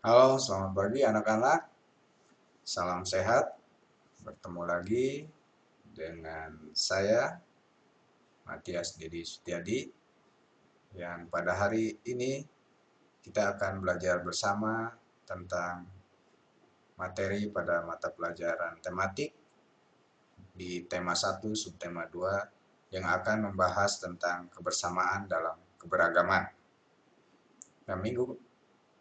Halo, selamat pagi anak-anak. Salam sehat. Bertemu lagi dengan saya, Matias Dedi Sutiadi, yang pada hari ini kita akan belajar bersama tentang materi pada mata pelajaran tematik di tema 1 subtema 2 yang akan membahas tentang kebersamaan dalam keberagaman. Nah, minggu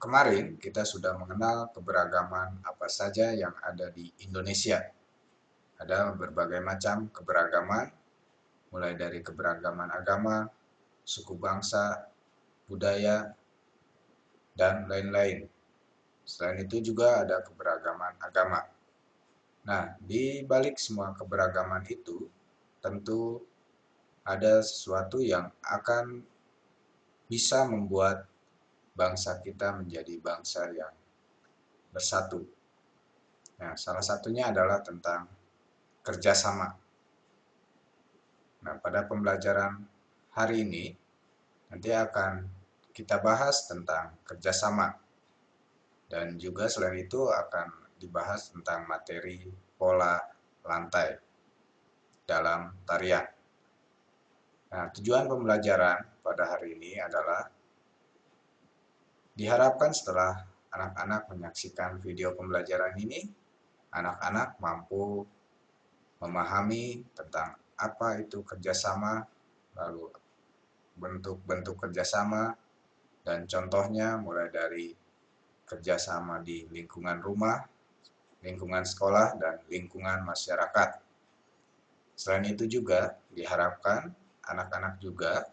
kemarin kita sudah mengenal keberagaman apa saja yang ada di Indonesia. Ada berbagai macam keberagaman, mulai dari keberagaman agama, suku bangsa, budaya, dan lain-lain. Selain itu juga ada keberagaman agama. Nah, di balik semua keberagaman itu, tentu ada sesuatu yang akan bisa membuat bangsa kita menjadi bangsa yang bersatu. Nah, salah satunya adalah tentang kerjasama. Nah, pada pembelajaran hari ini, nanti akan kita bahas tentang kerjasama. Dan juga selain itu akan dibahas tentang materi pola lantai dalam tarian. Nah, tujuan pembelajaran pada hari ini adalah diharapkan setelah anak-anak menyaksikan video pembelajaran ini, anak-anak mampu memahami tentang apa itu kerjasama, lalu bentuk-bentuk kerjasama, dan contohnya mulai dari kerjasama di lingkungan rumah, lingkungan sekolah, dan lingkungan masyarakat. Selain itu juga diharapkan anak-anak juga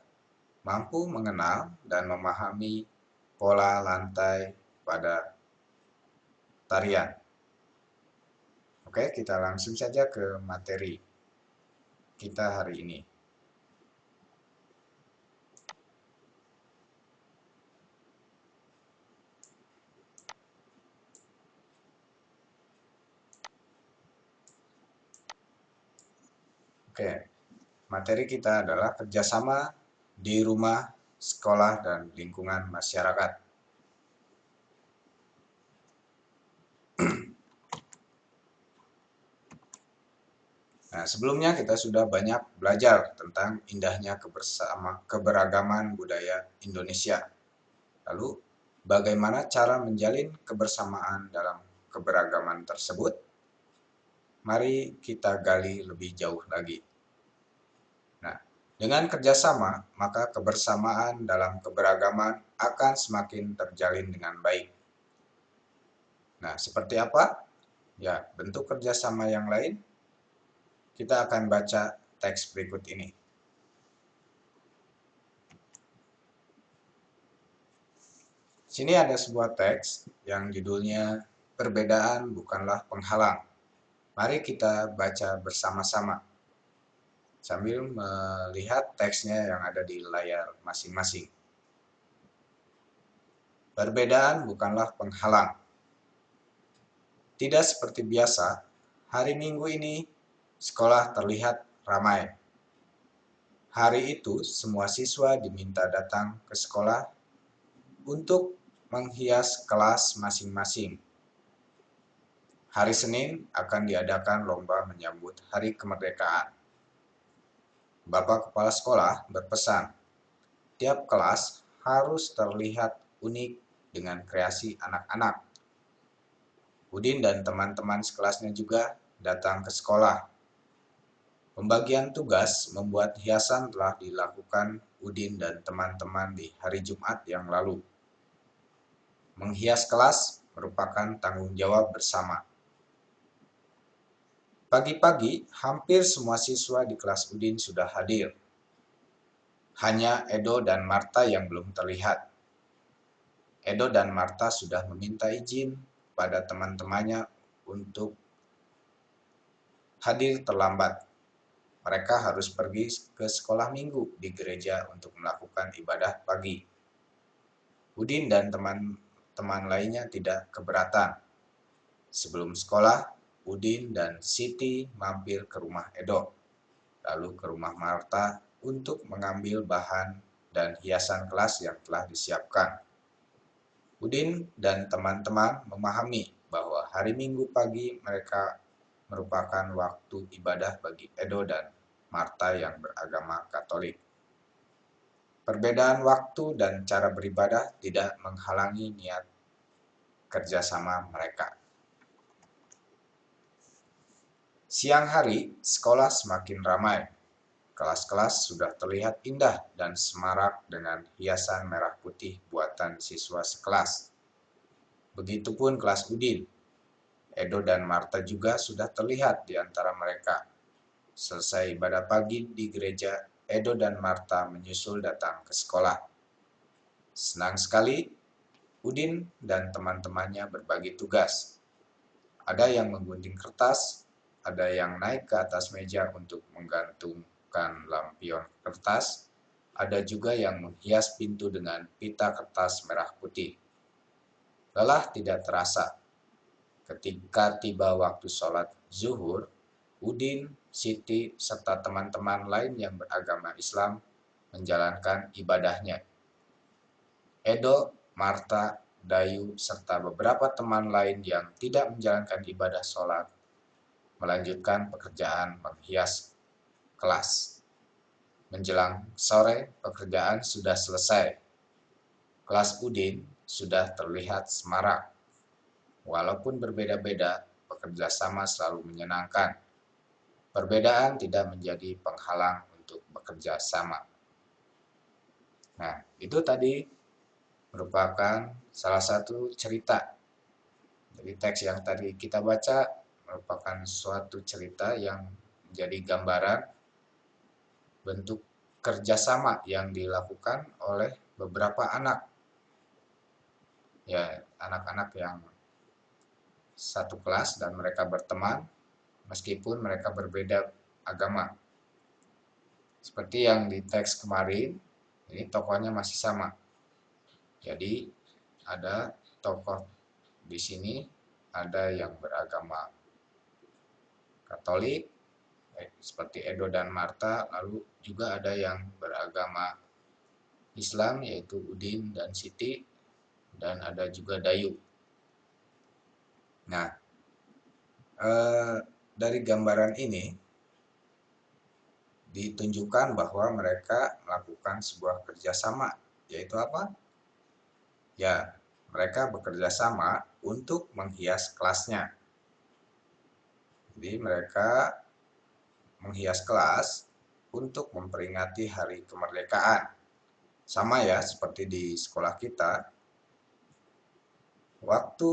mampu mengenal dan memahami pola lantai pada tarian. Oke, kita langsung saja ke materi kita hari ini. Oke, materi kita adalah kerjasama di rumah, sekolah, dan lingkungan masyarakat. Nah, sebelumnya kita sudah banyak belajar tentang indahnya keberagaman budaya Indonesia. Lalu, bagaimana cara menjalin kebersamaan dalam keberagaman tersebut? Mari kita gali lebih jauh lagi. Nah, dengan kerjasama, maka kebersamaan dalam keberagaman akan semakin terjalin dengan baik. Nah, seperti apa? Ya, bentuk kerjasama yang lain. Kita akan baca teks berikut ini. Sini ada sebuah teks yang judulnya "Perbedaan Bukanlah Penghalang". Mari kita baca bersama-sama sambil melihat teksnya yang ada di layar masing-masing. Perbedaan bukanlah penghalang. Tidak seperti biasa, hari Minggu ini sekolah terlihat ramai. Hari itu semua siswa diminta datang ke sekolah untuk menghias kelas masing-masing. Hari Senin akan diadakan lomba menyambut Hari Kemerdekaan. Bapak Kepala Sekolah berpesan, tiap kelas harus terlihat unik dengan kreasi anak-anak. Udin dan teman-teman sekelasnya juga datang ke sekolah. Pembagian tugas membuat hiasan telah dilakukan Udin dan teman-teman di hari Jumat yang lalu. Menghias kelas merupakan tanggung jawab bersama. Pagi-pagi, hampir semua siswa di kelas Udin sudah hadir. Hanya Edo dan Marta yang belum terlihat. Edo dan Marta sudah meminta izin pada teman-temannya untuk hadir terlambat. Mereka harus pergi ke sekolah minggu di gereja untuk melakukan ibadah pagi. Udin dan teman-teman lainnya tidak keberatan. Sebelum sekolah, Udin dan Siti mampir ke rumah Edo, lalu ke rumah Marta untuk mengambil bahan dan hiasan kelas yang telah disiapkan. Udin dan teman-teman memahami bahwa hari Minggu pagi mereka merupakan waktu ibadah bagi Edo dan Marta yang beragama Katolik. Perbedaan waktu dan cara beribadah tidak menghalangi niat kerjasama mereka. Siang hari, sekolah semakin ramai. Kelas-kelas sudah terlihat indah dan semarak dengan hiasan merah putih buatan siswa sekelas. Begitupun kelas Udin. Edo dan Marta juga sudah terlihat di antara mereka. Selesai ibadah pagi di gereja, Edo dan Marta menyusul datang ke sekolah. Senang sekali, Udin dan teman-temannya berbagi tugas. Ada yang menggunting kertas, ada yang naik ke atas meja untuk menggantungkan lampion kertas, ada juga yang menghias pintu dengan pita kertas merah putih. Lelah tidak terasa. Ketika tiba waktu sholat zuhur, Udin, Siti, serta teman-teman lain yang beragama Islam menjalankan ibadahnya. Edo, Marta, Dayu, serta beberapa teman lain yang tidak menjalankan ibadah sholat melanjutkan pekerjaan menghias kelas. Menjelang sore, pekerjaan sudah selesai. Kelas Udin sudah terlihat semarak. Walaupun berbeda-beda, bekerja sama selalu menyenangkan. Perbedaan tidak menjadi penghalang untuk bekerja sama. Nah, itu tadi merupakan salah satu cerita. Jadi teks yang tadi kita baca merupakan suatu cerita yang menjadi gambaran bentuk kerjasama yang dilakukan oleh beberapa anak. Ya, anak-anak yang satu kelas dan mereka berteman meskipun mereka berbeda agama. Seperti yang di teks kemarin, ini tokohnya masih sama. Jadi ada tokoh di sini, ada yang beragama Katolik seperti Edo dan Marta, lalu juga ada yang beragama Islam yaitu Udin dan Siti, dan ada juga Dayu. Nah, dari gambaran ini ditunjukkan bahwa mereka melakukan sebuah kerjasama, yaitu apa? Ya, mereka bekerja sama untuk menghias kelasnya. Jadi mereka menghias kelas untuk memperingati hari kemerdekaan. Sama ya, seperti di sekolah kita, waktu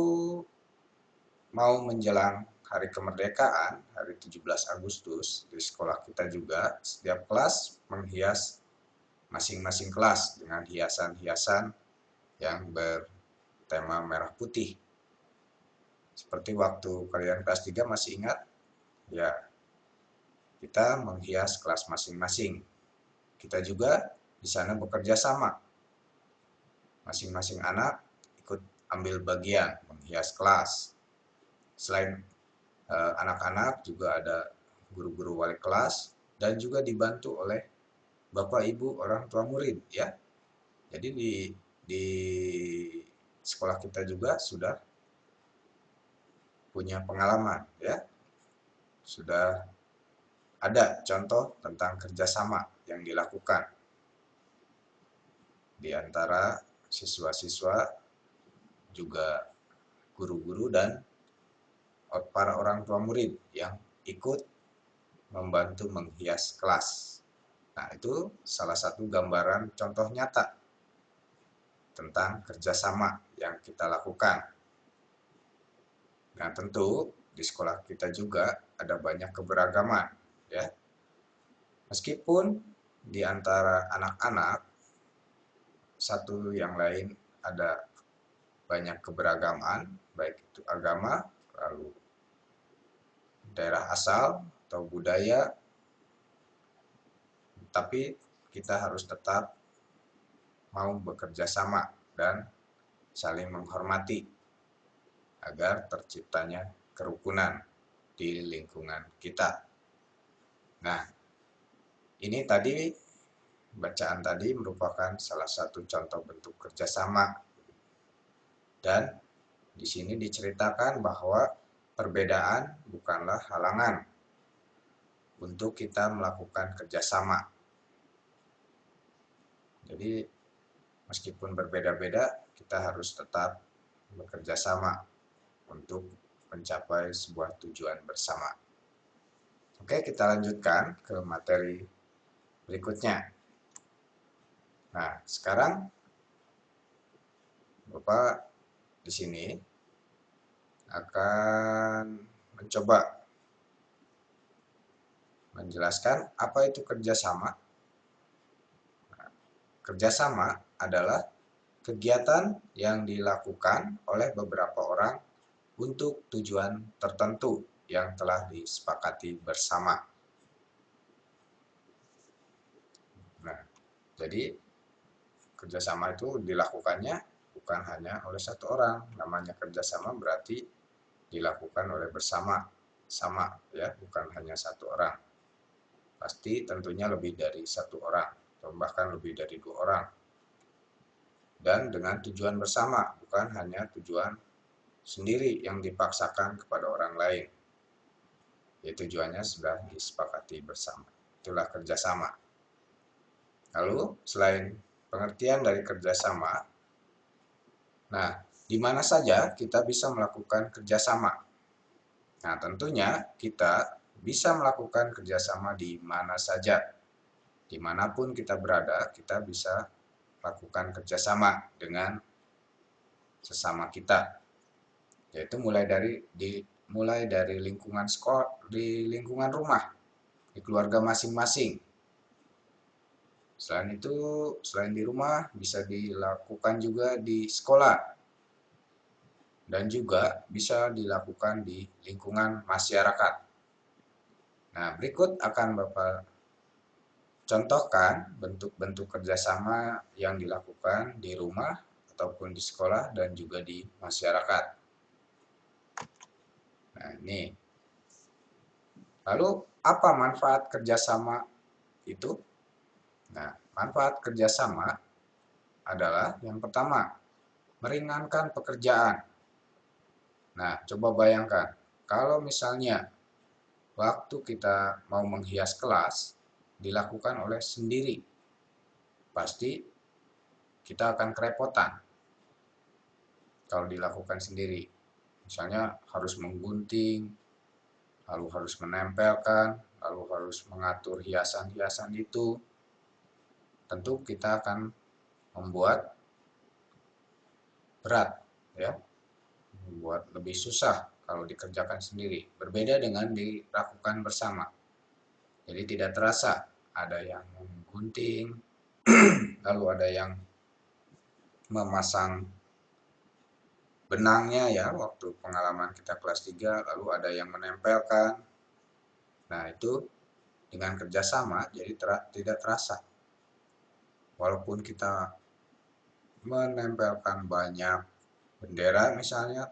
mau menjelang hari kemerdekaan, hari 17 Agustus, di sekolah kita juga, setiap kelas menghias masing-masing kelas dengan hiasan-hiasan yang bertema merah putih. Seperti waktu kalian kelas 3 masih ingat? Ya, kita menghias kelas masing-masing. Kita juga di sana bekerja sama. Masing-masing anak ikut ambil bagian menghias kelas. Selain anak-anak juga ada guru-guru wali kelas dan juga dibantu oleh Bapak Ibu orang tua murid ya. Jadi di sekolah kita juga sudah punya pengalaman ya. Sudah ada contoh tentang kerjasama yang dilakukan di antara siswa-siswa, juga guru-guru dan para orang tua murid yang ikut membantu menghias kelas. Nah, itu salah satu gambaran contoh nyata tentang kerjasama yang kita lakukan. Nah, tentu di sekolah kita juga ada banyak keberagaman, ya. Meskipun di antara anak-anak satu yang lain ada banyak keberagaman, baik itu agama, lalu daerah asal atau budaya, tapi kita harus tetap mau bekerja sama dan saling menghormati agar terciptanya kerukunan di lingkungan kita. Nah, ini tadi bacaan tadi merupakan salah satu contoh bentuk kerjasama Dan di sini diceritakan bahwa perbedaan bukanlah halangan untuk kita melakukan kerjasama. Jadi meskipun berbeda-beda, kita harus tetap bekerja sama untuk mencapai sebuah tujuan bersama. Oke, kita lanjutkan ke materi berikutnya. Nah, sekarang Bapak di sini akan mencoba menjelaskan apa itu kerjasama. Kerjasama adalah kegiatan yang dilakukan oleh beberapa orang untuk tujuan tertentu yang telah disepakati bersama. Nah, jadi kerjasama itu dilakukannya bukan hanya oleh satu orang. Namanya kerjasama berarti dilakukan oleh bersama, sama ya, bukan hanya satu orang. Pasti tentunya lebih dari satu orang, atau bahkan lebih dari 2 orang. Dan dengan tujuan bersama, bukan hanya tujuan sendiri yang dipaksakan kepada orang lain. Ya, tujuannya sudah disepakati bersama. Itulah kerjasama. Lalu, selain pengertian dari kerjasama, nah, di mana saja kita bisa melakukan kerjasama? Nah, tentunya kita bisa melakukan kerjasama di mana saja. Dimanapun kita berada, kita bisa lakukan kerjasama dengan sesama kita. Yaitu mulai dari lingkungan sekolah, di lingkungan rumah, di keluarga masing-masing. Selain di rumah, bisa dilakukan juga di sekolah. Dan juga bisa dilakukan di lingkungan masyarakat. Nah, berikut akan Bapak contohkan bentuk-bentuk kerjasama yang dilakukan di rumah ataupun di sekolah dan juga di masyarakat. Nah, ini. Lalu, apa manfaat kerjasama itu? Nah, manfaat kerjasama adalah yang pertama, meringankan pekerjaan. Nah, coba bayangkan, kalau misalnya waktu kita mau menghias kelas dilakukan oleh sendiri, pasti kita akan kerepotan kalau dilakukan sendiri. Misalnya harus menggunting, lalu harus menempelkan, lalu harus mengatur hiasan-hiasan itu. Tentu kita akan membuat berat, ya, membuat lebih susah kalau dikerjakan sendiri. Berbeda dengan dilakukan bersama. Jadi tidak terasa ada yang menggunting, lalu ada yang memasang benangnya ya waktu pengalaman kita kelas 3, lalu ada yang menempelkan. Nah, itu dengan kerjasama jadi tidak terasa. Walaupun kita menempelkan banyak bendera misalnya,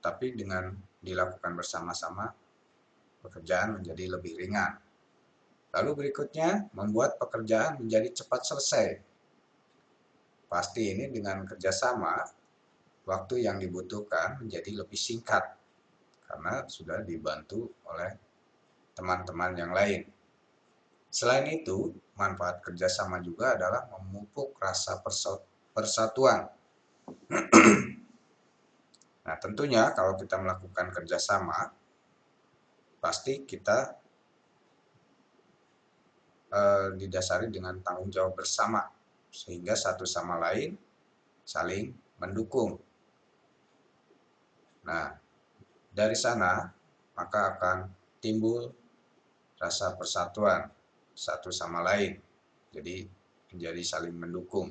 tapi dengan dilakukan bersama-sama, pekerjaan menjadi lebih ringan. Lalu berikutnya, membuat pekerjaan menjadi cepat selesai. Pasti ini dengan kerjasama, waktu yang dibutuhkan menjadi lebih singkat karena sudah dibantu oleh teman-teman yang lain. Selain itu, manfaat kerjasama juga adalah memupuk rasa persatuan. Nah, tentunya kalau kita melakukan kerjasama, pasti kita didasari dengan tanggung jawab bersama, sehingga satu sama lain saling mendukung. Nah, dari sana maka akan timbul rasa persatuan satu sama lain, jadi menjadi saling mendukung.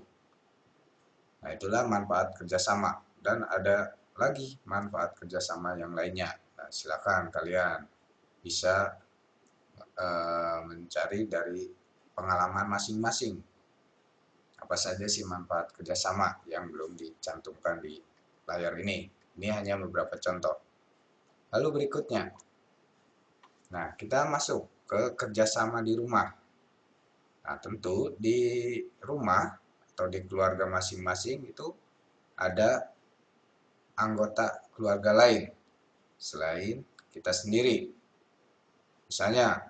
Nah, itulah manfaat kerjasama, dan ada lagi manfaat kerjasama yang lainnya. Nah, silakan kalian bisa mencari dari pengalaman masing-masing. Apa saja sih manfaat kerjasama yang belum dicantumkan di layar ini. Ini hanya beberapa contoh. Lalu berikutnya, nah kita masuk ke kerjasama di rumah. Nah, tentu di rumah atau di keluarga masing-masing itu ada anggota keluarga lain selain kita sendiri. Misalnya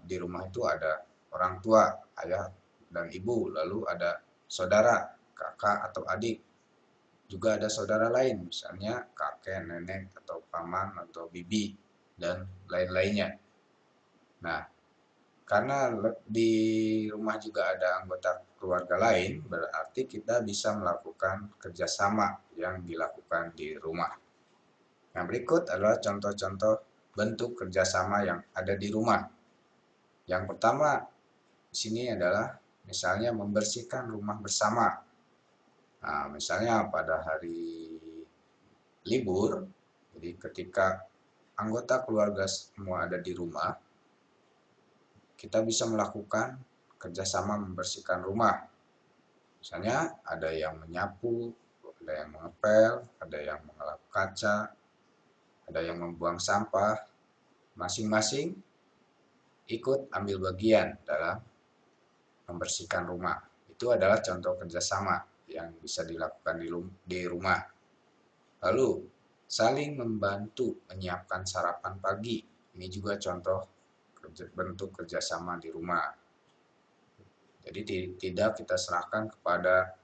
di rumah itu ada orang tua, ayah dan ibu, lalu ada saudara, kakak atau adik, juga ada saudara lain, misalnya kakek, nenek, atau paman, atau bibi, dan lain-lainnya. Nah, karena di rumah juga ada anggota keluarga lain, berarti kita bisa melakukan kerjasama yang dilakukan di rumah. Nah, berikut adalah contoh-contoh bentuk kerjasama yang ada di rumah. Yang pertama, di sini adalah misalnya membersihkan rumah bersama. Nah, misalnya pada hari libur, jadi ketika anggota keluarga semua ada di rumah, kita bisa melakukan kerjasama membersihkan rumah. Misalnya ada yang menyapu, ada yang mengepel, ada yang mengelap kaca, ada yang membuang sampah. Masing-masing ikut ambil bagian dalam membersihkan rumah. Itu adalah contoh kerjasama yang bisa dilakukan di rumah. Lalu, saling membantu menyiapkan sarapan pagi. Ini juga contoh bentuk kerjasama di rumah. Jadi tidak kita serahkan kepada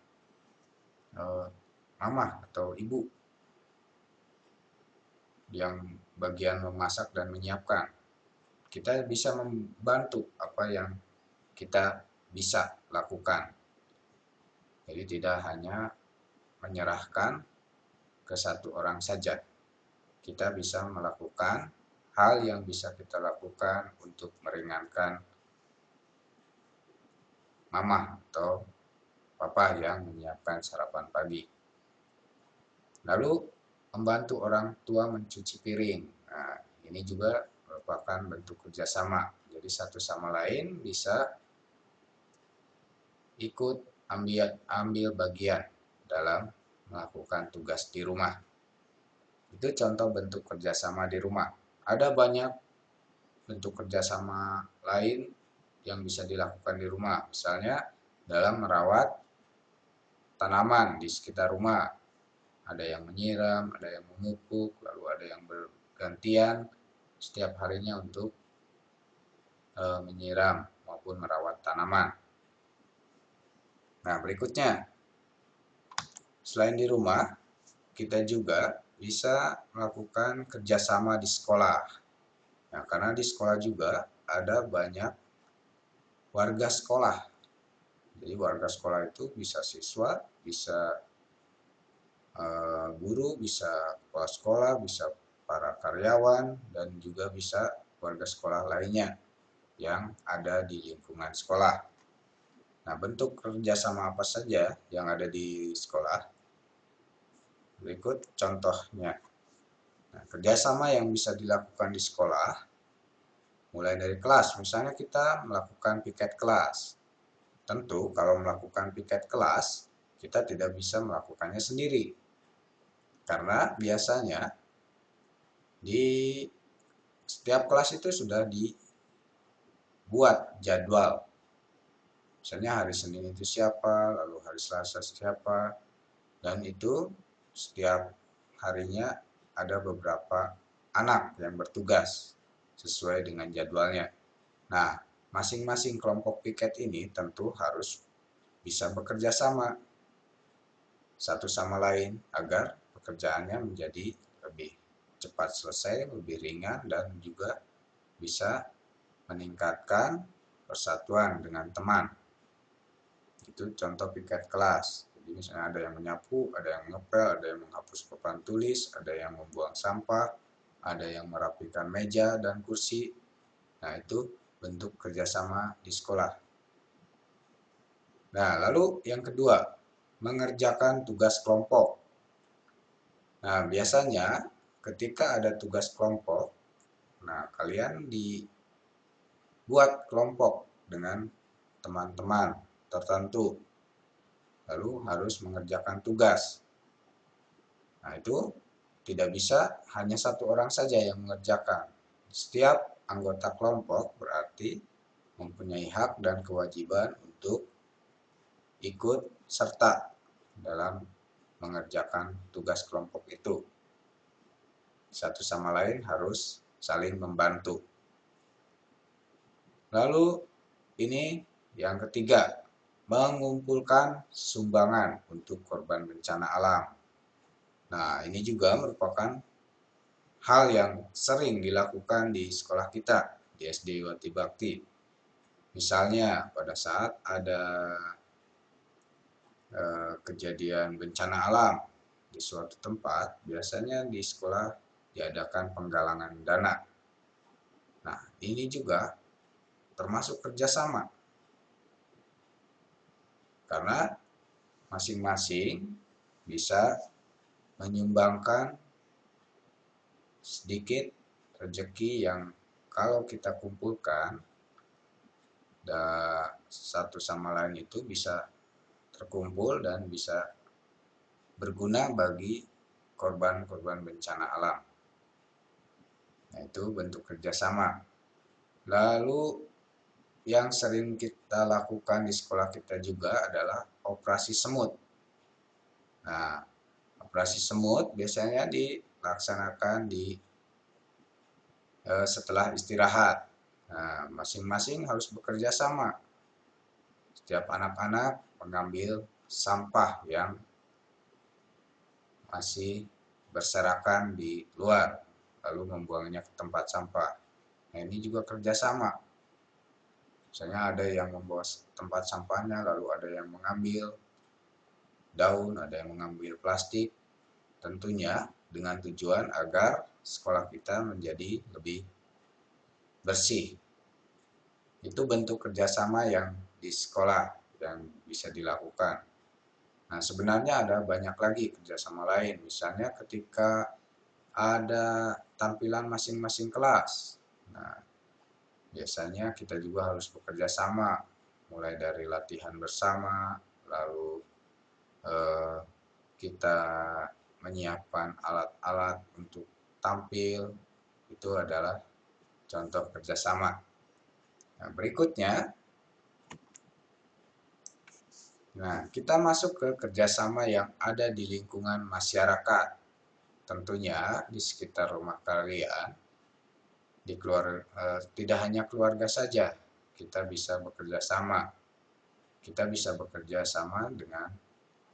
mama atau ibu yang bagian memasak dan menyiapkan. Kita bisa membantu apa yang kita bisa lakukan. Jadi tidak hanya menyerahkan ke satu orang saja. Kita bisa melakukan hal yang bisa kita lakukan untuk meringankan mama atau papa yang menyiapkan sarapan pagi. Lalu membantu orang tua mencuci piring. Nah, ini juga merupakan bentuk kerjasama. Jadi satu sama lain bisa ikut ambil bagian dalam melakukan tugas di rumah. Itu contoh bentuk kerjasama di rumah. Ada banyak bentuk kerjasama lain yang bisa dilakukan di rumah. Misalnya dalam merawat tanaman di sekitar rumah. Ada yang menyiram, ada yang memupuk, lalu ada yang bergantian setiap harinya untuk menyiram maupun merawat tanaman. Nah, berikutnya, selain di rumah, kita juga bisa melakukan kerjasama di sekolah. Nah, karena di sekolah juga ada banyak warga sekolah. Jadi warga sekolah itu bisa siswa, bisa guru, bisa kepala sekolah, bisa para karyawan, dan juga bisa warga sekolah lainnya yang ada di lingkungan sekolah. Nah, bentuk kerjasama apa saja yang ada di sekolah? Berikut contohnya. Nah, kerjasama yang bisa dilakukan di sekolah, mulai dari kelas. Misalnya kita melakukan piket kelas. Tentu kalau melakukan piket kelas, kita tidak bisa melakukannya sendiri. Karena biasanya di setiap kelas itu sudah dibuat jadwal. Misalnya hari Senin itu siapa, lalu hari Selasa siapa, dan itu setiap harinya ada beberapa anak yang bertugas sesuai dengan jadwalnya. Nah, masing-masing kelompok piket ini tentu harus bisa bekerja sama satu sama lain agar pekerjaannya menjadi lebih cepat selesai, lebih ringan, dan juga bisa meningkatkan persatuan dengan teman. Itu contoh piket kelas. Jadi misalnya ada yang menyapu, ada yang ngepel, ada yang menghapus papan tulis, ada yang membuang sampah, ada yang merapikan meja dan kursi. Nah, itu bentuk kerjasama di sekolah. Nah, lalu yang kedua, mengerjakan tugas kelompok. Nah, biasanya ketika ada tugas kelompok, nah kalian dibuat kelompok dengan teman-teman tertentu, lalu harus mengerjakan tugas. Nah, itu tidak bisa hanya satu orang saja yang mengerjakan. Setiap anggota kelompok berarti mempunyai hak dan kewajiban untuk ikut serta dalam mengerjakan tugas kelompok itu. Satu sama lain harus saling membantu. Lalu ini yang ketiga, mengumpulkan sumbangan untuk korban bencana alam. Nah, ini juga merupakan hal yang sering dilakukan di sekolah kita, di SD Wati Bakti. Misalnya pada saat ada kejadian bencana alam di suatu tempat, biasanya di sekolah diadakan penggalangan dana. Nah, ini juga termasuk kerjasama, karena masing-masing bisa menyumbangkan sedikit rezeki yang kalau kita kumpulkan, satu sama lain itu bisa terkumpul dan bisa berguna bagi korban-korban bencana alam. Nah, itu bentuk kerjasama. Lalu yang sering kita lakukan di sekolah kita juga adalah operasi semut. Nah, operasi semut biasanya dilaksanakan setelah istirahat. Nah, masing-masing harus bekerja sama. Setiap anak-anak mengambil sampah yang masih berserakan di luar, lalu membuangnya ke tempat sampah. Nah, ini juga kerjasama. Misalnya ada yang membawa tempat sampahnya, lalu ada yang mengambil daun, ada yang mengambil plastik. Tentunya dengan tujuan agar sekolah kita menjadi lebih bersih. Itu bentuk kerjasama yang di sekolah yang bisa dilakukan. Nah, sebenarnya ada banyak lagi kerjasama lain. Misalnya ketika ada tampilan masing-masing kelas. Nah, biasanya kita juga harus bekerja sama, mulai dari latihan bersama, lalu kita menyiapkan alat-alat untuk tampil, itu adalah contoh kerjasama. Nah, berikutnya, kita masuk ke kerjasama yang ada di lingkungan masyarakat. Tentunya di sekitar rumah kalian, tidak hanya keluarga saja, kita bisa bekerja sama. Kita bisa bekerja sama dengan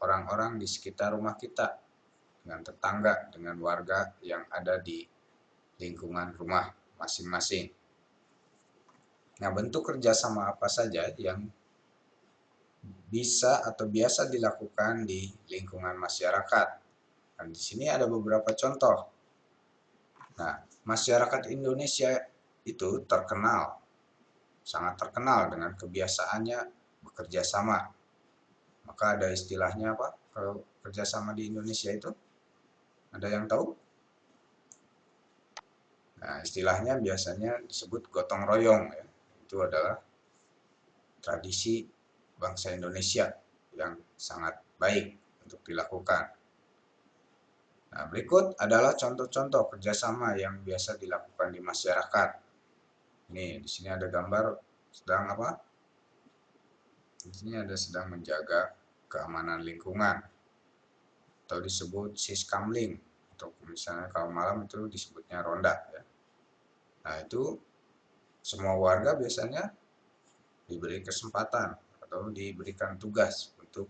orang-orang di sekitar rumah kita, dengan tetangga, dengan warga yang ada di lingkungan rumah masing-masing. Nah, bentuk kerjasama apa saja yang bisa atau biasa dilakukan di lingkungan masyarakat? Dan di sini ada beberapa contoh. Nah, masyarakat Indonesia itu sangat terkenal dengan kebiasaannya bekerja sama. Maka ada istilahnya apa? Kalau kerjasama di Indonesia itu, ada yang tahu? Nah, istilahnya biasanya disebut gotong royong. Ya. Itu adalah tradisi bangsa Indonesia yang sangat baik untuk dilakukan. Nah, berikut adalah contoh-contoh kerjasama yang biasa dilakukan di masyarakat. Nih, di sini ada gambar sedang apa? Di sini ada sedang menjaga keamanan lingkungan atau disebut siskamling. Untuk misalnya kalau malam itu disebutnya ronda. Ya. Nah, itu semua warga biasanya diberi kesempatan atau diberikan tugas untuk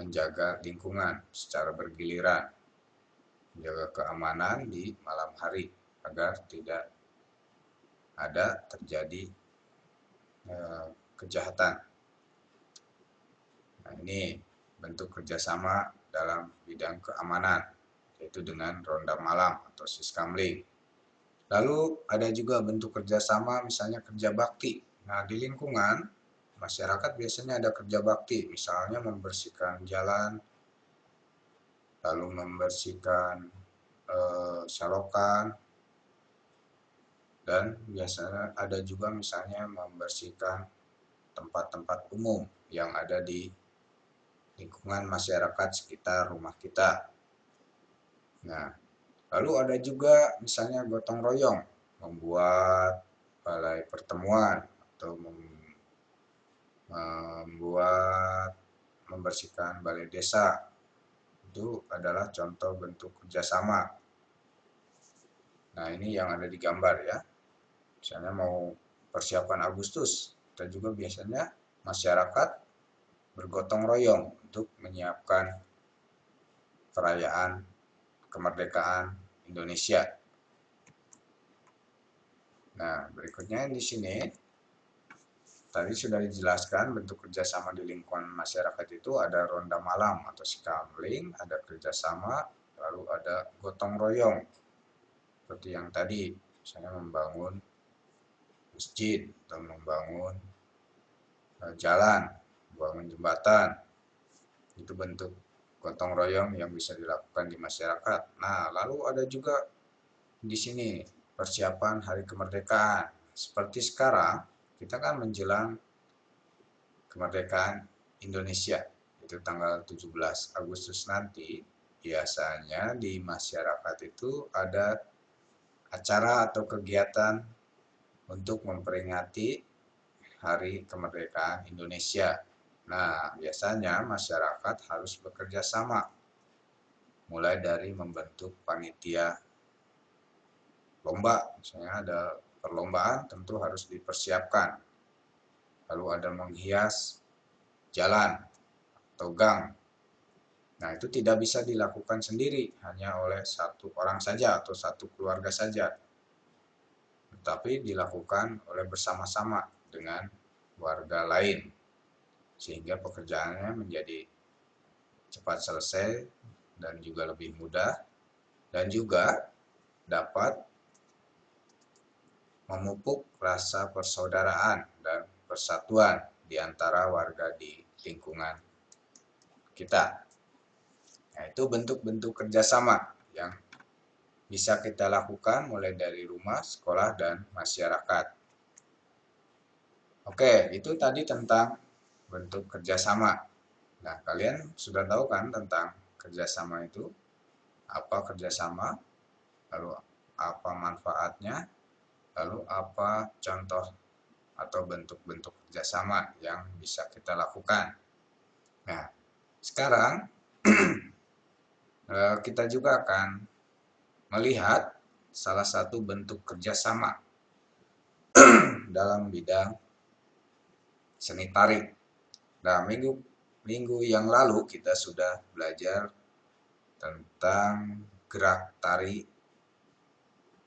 menjaga lingkungan secara bergiliran, menjaga keamanan di malam hari agar tidak ada terjadi kejahatan. Nah, ini bentuk kerjasama dalam bidang keamanan, yaitu dengan ronda malam atau siskamling. Lalu ada juga bentuk kerjasama misalnya kerja bakti. Nah, di lingkungan masyarakat biasanya ada kerja bakti, misalnya membersihkan jalan, lalu membersihkan selokan, dan biasanya ada juga misalnya membersihkan tempat-tempat umum yang ada di lingkungan masyarakat sekitar rumah kita. Nah, lalu ada juga misalnya gotong royong, membuat balai pertemuan atau membersihkan balai desa. Itu itu adalah contoh bentuk kerjasama. Nah, ini yang ada di gambar ya. Misalnya mau persiapan Agustus, kita juga biasanya masyarakat bergotong royong untuk menyiapkan perayaan kemerdekaan Indonesia. Nah, berikutnya di sini tadi sudah dijelaskan bentuk kerjasama di lingkungan masyarakat itu ada ronda malam atau skamling, ada kerjasama, lalu ada gotong royong. Seperti yang tadi, misalnya membangun masjid atau membangun jalan, membangun jembatan. Itu bentuk gotong royong yang bisa dilakukan di masyarakat. Nah, lalu ada juga di sini persiapan hari kemerdekaan. Seperti sekarang, kita kan menjelang kemerdekaan Indonesia, itu tanggal 17 Agustus nanti. Biasanya di masyarakat itu ada acara atau kegiatan untuk memperingati hari kemerdekaan Indonesia. Nah, biasanya masyarakat harus bekerja sama, mulai dari membentuk panitia lomba, misalnya ada perlombaan tentu harus dipersiapkan. Lalu ada menghias jalan atau gang. Nah, itu tidak bisa dilakukan sendiri, hanya oleh satu orang saja atau satu keluarga saja. Tetapi dilakukan oleh bersama-sama dengan warga lain, sehingga pekerjaannya menjadi cepat selesai dan juga lebih mudah, dan juga dapat memupuk rasa persaudaraan dan persatuan di antara warga di lingkungan kita. Nah, itu bentuk-bentuk kerjasama yang bisa kita lakukan mulai dari rumah, sekolah, dan masyarakat. Oke, itu tadi tentang bentuk kerjasama. Nah, kalian sudah tahu kan tentang kerjasama itu? Apa kerjasama? Lalu apa manfaatnya? Lalu apa contoh atau bentuk-bentuk kerjasama yang bisa kita lakukan? Nah, sekarang kita juga akan melihat salah satu bentuk kerjasama dalam bidang seni tari. Nah, minggu yang lalu kita sudah belajar tentang gerak tari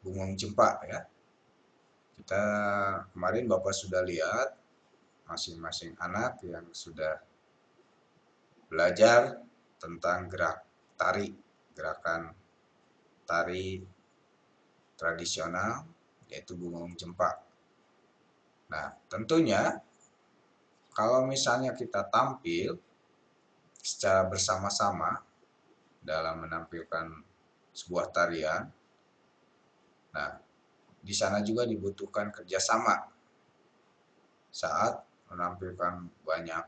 Bungong Cempa ya. Kita kemarin Bapak sudah lihat masing-masing anak yang sudah belajar tentang gerak tari, gerakan tari tradisional yaitu Bungong Cempa. Nah, tentunya kalau misalnya kita tampil secara bersama-sama dalam menampilkan sebuah tarian, nah, di sana juga dibutuhkan kerjasama saat menampilkan banyak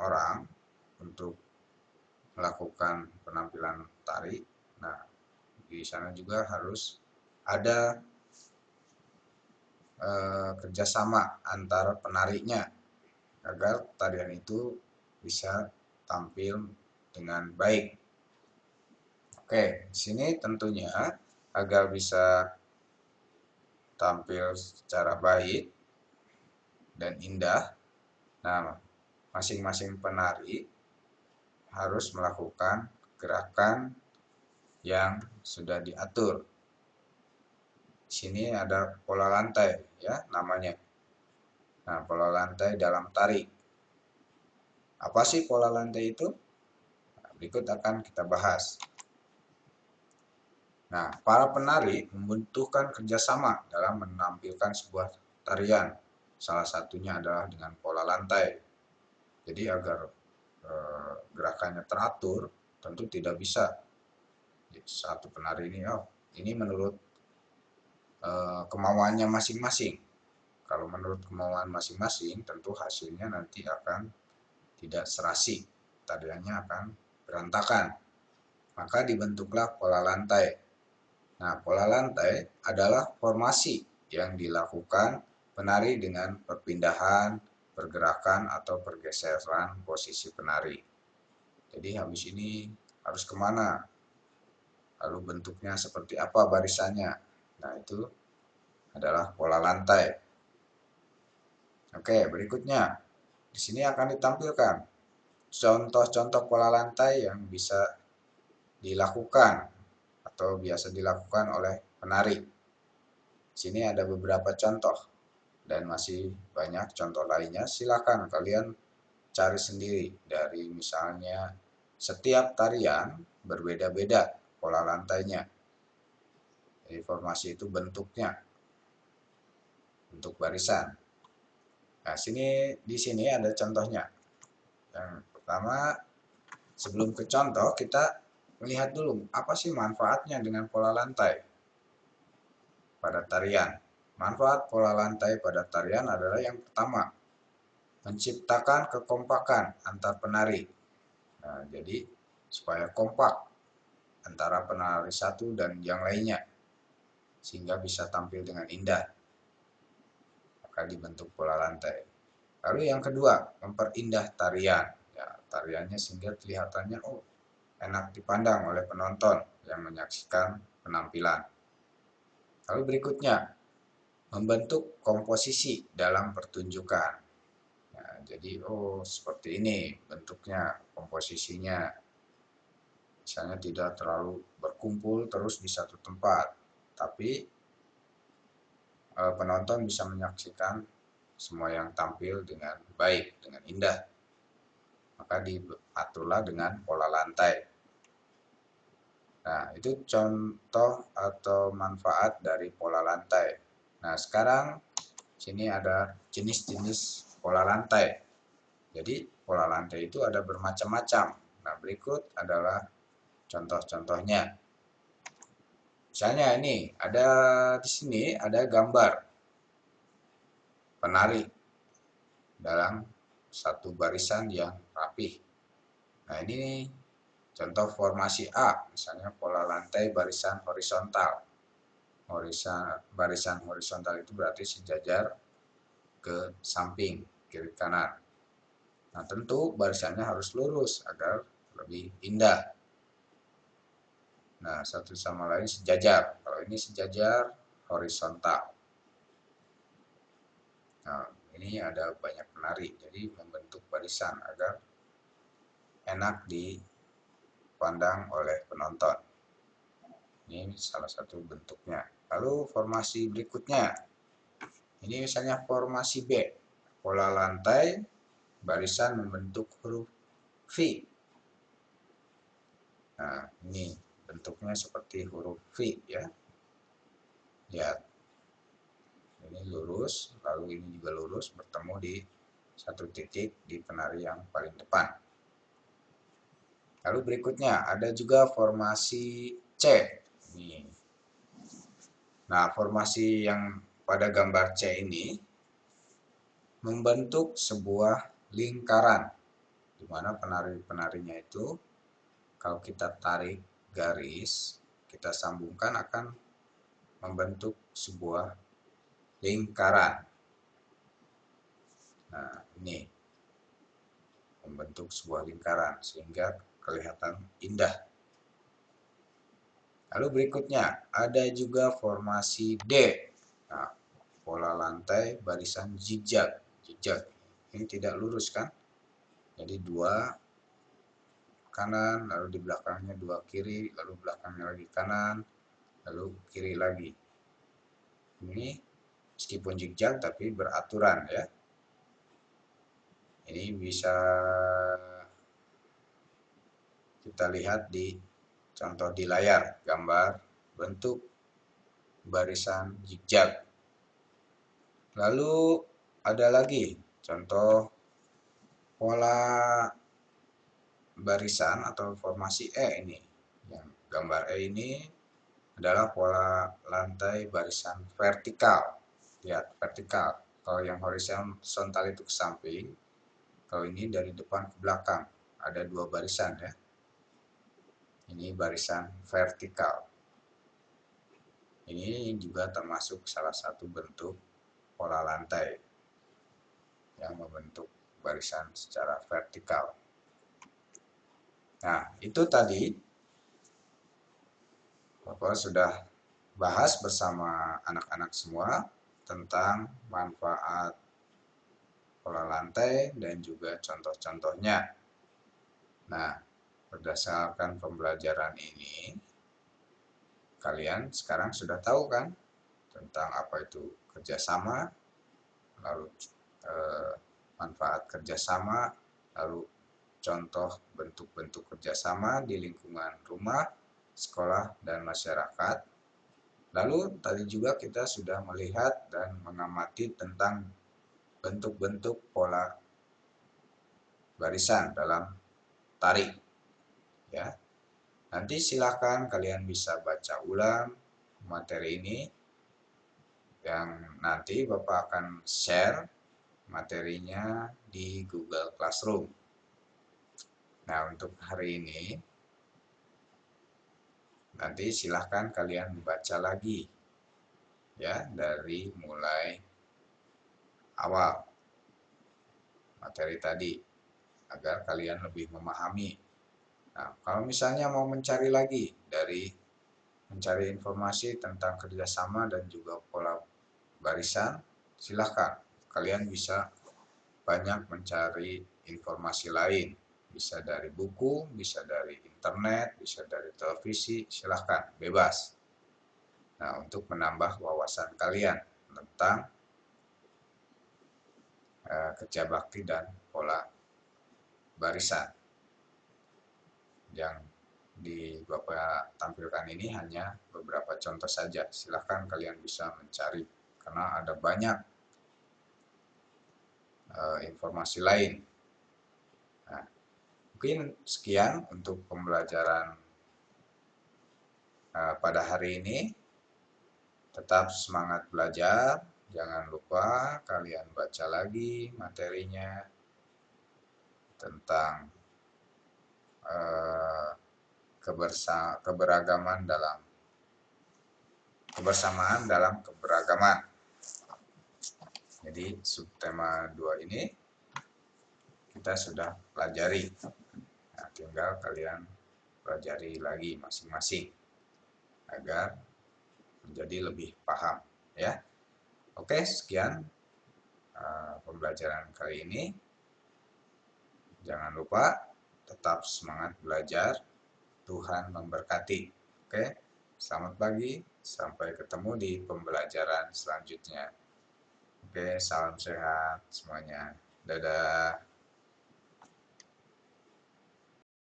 orang untuk melakukan penampilan tari. Nah, di sana juga harus ada kerjasama antara penarinya agar tarian itu bisa tampil dengan baik. Oke, di sini tentunya agar bisa tampil secara baik dan indah, nah masing-masing penari harus melakukan gerakan yang sudah diatur. Di sini ada pola lantai ya namanya. Nah, pola lantai dalam tari. Apa sih pola lantai itu? Nah, berikut akan kita bahas. Nah, para penari membutuhkan kerjasama dalam menampilkan sebuah tarian. Salah satunya adalah dengan pola lantai. Jadi agar gerakannya teratur, tentu tidak bisa satu penari ini menurut kemauannya masing-masing. Kalau menurut kemauan masing-masing, tentu hasilnya nanti akan tidak serasi, tariannya akan berantakan. Maka dibentuklah pola lantai. Nah, pola lantai adalah formasi yang dilakukan penari dengan perpindahan, pergerakan, atau pergeseran posisi penari. Jadi habis ini harus kemana, lalu bentuknya seperti apa barisannya. Nah, itu adalah pola lantai. Oke, berikutnya di sini akan ditampilkan contoh-contoh pola lantai yang bisa dilakukan atau biasa dilakukan oleh penari. Di sini ada beberapa contoh dan masih banyak contoh lainnya. Silakan kalian cari sendiri dari misalnya setiap tarian berbeda-beda pola lantainya. Informasi itu bentuknya, bentuk barisan. Nah, di sini ada contohnya. Yang pertama, sebelum ke contoh, kita melihat dulu apa sih manfaatnya dengan pola lantai pada tarian. Manfaat pola lantai pada tarian adalah yang pertama, menciptakan kekompakan antar penari. Nah, jadi supaya kompak antara penari satu dan yang lainnya, sehingga bisa tampil dengan indah, maka dibentuk pola lantai. Lalu yang kedua, memperindah tarian. Ya, tariannya sehingga kelihatannya enak dipandang oleh penonton yang menyaksikan penampilan. Lalu berikutnya, membentuk komposisi dalam pertunjukan. Nah, jadi seperti ini bentuknya, komposisinya. Misalnya tidak terlalu berkumpul terus di satu tempat, tapi penonton bisa menyaksikan semua yang tampil dengan baik, dengan indah. Maka diaturlah dengan pola lantai. Nah, itu contoh atau manfaat dari pola lantai. Nah, sekarang sini ada jenis-jenis pola lantai. Jadi, pola lantai itu ada bermacam-macam. Nah, berikut adalah contoh-contohnya. Misalnya ini, di sini ada gambar penari dalam satu barisan yang rapih. Nah, ini contoh formasi A, misalnya pola lantai barisan horizontal. Barisan horizontal itu berarti sejajar ke samping, kiri kanan. Nah, tentu barisannya harus lurus agar lebih indah. Nah, satu sama lain sejajar. Kalau ini sejajar horizontal. Nah, ini ada banyak penari, jadi membentuk barisan agar enak dipandang oleh penonton. Ini salah satu bentuknya. Lalu formasi berikutnya. Ini misalnya formasi B. Pola lantai barisan membentuk huruf V. Nah, ini bentuknya seperti huruf V ya. Lihat. Ini lurus, lalu ini juga lurus bertemu di satu titik di penari yang paling depan. Lalu berikutnya ada juga formasi C. Nah, formasi yang pada gambar C ini membentuk sebuah lingkaran, di mana penari-penarinya itu kalau kita tarik garis, kita sambungkan akan membentuk sebuah lingkaran. Nah, ini membentuk sebuah lingkaran sehingga kelihatan indah. Lalu berikutnya ada juga formasi D. Nah, pola lantai barisan zigzag. Zigzag ini tidak lurus kan? Jadi dua kanan, lalu di belakangnya dua kiri, lalu belakangnya lagi kanan, lalu kiri lagi. Ini meskipun zigzag tapi beraturan ya. Ini bisa kita lihat di contoh di layar, gambar bentuk barisan zigzag. Lalu ada lagi contoh pola barisan atau formasi E ini. Yang gambar E ini adalah pola lantai barisan vertikal. Lihat, vertikal. Kalau yang horizontal itu ke samping, kalau ini dari depan ke belakang. Ada dua barisan ya. Ini barisan vertikal. Ini juga termasuk salah satu bentuk pola lantai yang membentuk barisan secara vertikal. Nah, itu tadi Bapak sudah bahas bersama anak-anak semua tentang manfaat pola lantai dan juga contoh-contohnya. Nah, berdasarkan pembelajaran ini, kalian sekarang sudah tahu kan tentang apa itu kerjasama, lalu eh, manfaat kerjasama, lalu contoh bentuk-bentuk kerjasama di lingkungan rumah, sekolah, dan masyarakat. Lalu tadi juga kita sudah melihat dan mengamati tentang bentuk-bentuk pola barisan dalam tari. Ya, nanti silakan kalian bisa baca ulang materi ini yang nanti Bapak akan share materinya di Google Classroom. Nah, untuk hari ini nanti silahkan kalian baca lagi ya dari mulai awal materi tadi agar kalian lebih memahami. Nah, kalau misalnya mau mencari lagi dari mencari informasi tentang kerjasama dan juga pola barisan, silahkan kalian bisa banyak mencari informasi lain. Bisa dari buku, bisa dari internet, bisa dari televisi, silahkan, bebas. Nah, untuk menambah wawasan kalian tentang kerja bakti dan pola barisan. Yang di Bapak tampilkan ini hanya beberapa contoh saja. Silahkan kalian bisa mencari karena ada banyak informasi lain. Nah, mungkin sekian untuk pembelajaran pada hari ini. Tetap semangat belajar. Jangan lupa kalian baca lagi materinya tentang kebersamaan dalam keberagaman. Jadi subtema 2 ini kita sudah pelajari. Nah, tinggal kalian pelajari lagi masing-masing agar menjadi lebih paham ya. Oke, sekian pembelajaran kali ini. Jangan lupa tetap semangat belajar. Tuhan memberkati. Oke, selamat pagi. Sampai ketemu di pembelajaran selanjutnya. Oke, salam sehat semuanya. Dadah.